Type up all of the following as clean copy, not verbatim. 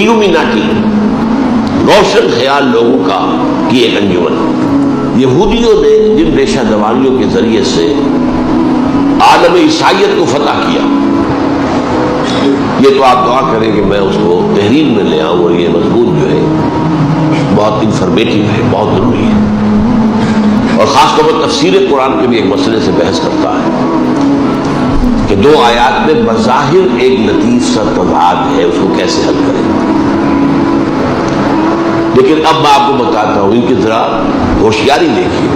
الومیناٹی، روشن خیال لوگوں کا کی ایک انجمن۔ یہودیوں نے جن ریشہ دوانیوں کے ذریعے سے عالم عیسائیت کو فتح کیا، یہ تو آپ دعا کریں کہ میں اس کو تحریر میں لے آؤں، اور یہ مضمون جو ہے بہت انفارمیٹیو ہے، بہت ضروری ہے، اور خاص طور پر تفسیر قرآن کے بھی ایک مسئلے سے بحث کرتا ہے کہ دو آیات میں بظاہر ایک لطیف سا تضاد ہے، اس کو کیسے حل کریں۔ لیکن اب میں آپ کو بتاتا ہوں، ان کی ذرا ہوشیاری دیکھیے۔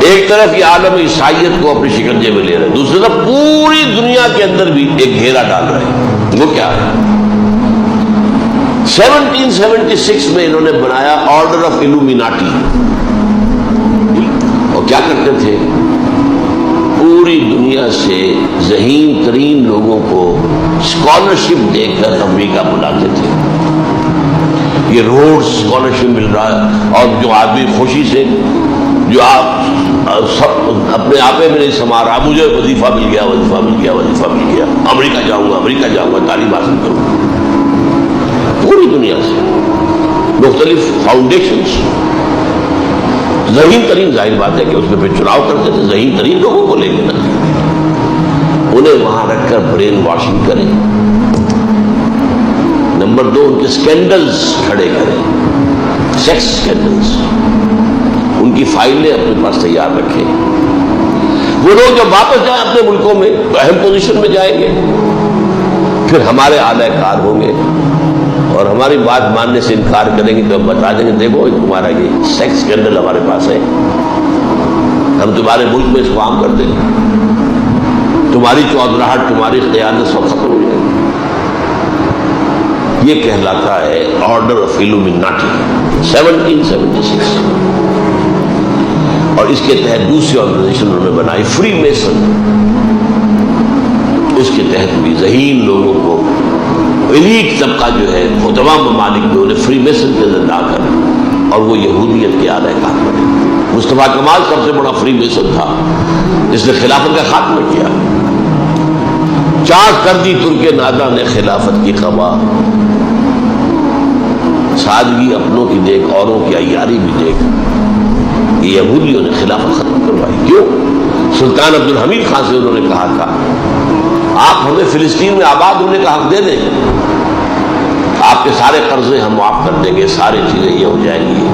ایک طرف یہ عالم عیسائیت کو اپنے شکنجے میں لے رہے ہیں، دوسری طرف پوری دنیا کے اندر بھی ایک گھیرا ڈال رہے ہیں۔ وہ کیا ہے؟ 1776 میں انہوں نے بنایا آرڈر آف الومیناٹی، اور کیا کرتے تھے؟ پوری دنیا سے ذہین ترین لوگوں کو اسکالرشپ دے کر امریکہ بلاتے تھے۔ یہ روڈ اسکالرشپ مل رہا ہے، اور جو آدمی خوشی سے، جو آپ اپنے آپ میں نہیں سما رہا، مجھے وظیفہ مل گیا، وظیفہ مل گیا، وظیفہ مل گیا، امریکہ جاؤں گا، امریکہ جاؤں گا، تعلیم حاصل کروں گا، پوری دنیا سے مختلف فاؤنڈیشنز، ذہین ترین، ظاہر بات ہے کہ اس میں پھر چناؤ کرتے تھے، ذہین ترین لوگوں کو لے لینا، انہیں وہاں رکھ کر برین واشنگ کریں۔ نمبر 2، ان کے اسکینڈلز کھڑے کریں، سیکس اسکینڈلز، ان کی فائلیں اپنے پاس تیار رکھیں۔ وہ لوگ جب واپس جائیں اپنے ملکوں میں تو اہم پوزیشن میں جائیں گے، پھر ہمارے اعلی کار ہوں گے، اور ہماری بات ماننے سے انکار کریں گے تو ہم بتا دیں گے دیکھو تمہارا یہ سیکس اسکینڈل ہمارے پاس ہے، ہم تمہارے ملک میں اس کو عام کر دیں گے، تمہاری چودراہٹ، تمہاری قیادت سب ختم ہو جائے گی۔ یہ کہلاتا ہے آرڈر آف الومیناٹی 1776، اور اس کے تحت دوسری آرگنائزیشن انہوں نے بنائی فری میسن، اس کے تحت بھی ذہین لوگوں کو، ایلیٹ طبقہ جو ہے وہ تمام ممالک میں انہیں فری میسن کے اندر لا کر، اور وہ یہودیت کے اعلی کار بنے۔ مصطفیٰ کمال سب سے بڑا فری میسن تھا، جس نے خلافت کا خاتمہ کیا۔ چاک کر دی ترک نادا نے خلافت کی قبا، سادگی اپنوں کی دیکھ، اوروں کی عیاری بھی دیکھ، یہ یہودیوں نے خلافت ختم کروائی۔ کیوں؟ سلطان عبد الحمید خان سے انہوں نے کہا تھا آپ ہمیں فلسطین میں آباد ہونے کا حق دے دیں، آپ کے سارے قرضے ہم معاف کر دیں گے، ساری چیزیں یہ ہو جائیں گی۔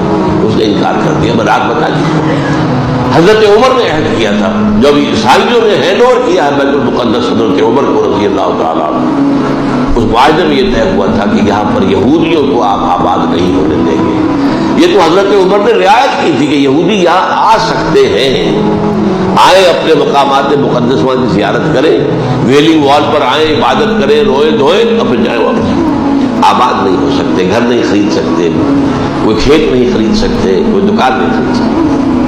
اس نے انکار کر دیا۔ میں رات بتا دی، حضرت عمر نے عہد کیا تھا، جب عیسائیوں نے ہینڈ اوور کیا ہے بیت المقدس حضرت عمر کو رضی اللہ تعالیٰ عنہ، اس معاہدے میں یہ طے ہوا تھا کہ یہاں پر یہودیوں کو آپ آباد نہیں ہونے دیں گے۔ یہ تو حضرت عمر نے رعایت کی تھی کہ یہودی یہاں آ سکتے ہیں، آئیں اپنے مقامات مقدس وہاں کی زیارت کریں، ویلنگ وال پر آئیں، عبادت کریں، روئیں دھوئیں، اب جائیں واپس۔ آباد نہیں ہو سکتے، گھر نہیں خرید سکتے، کوئی کھیت نہیں خرید سکتے، کوئی دکان نہیں خرید سکتے۔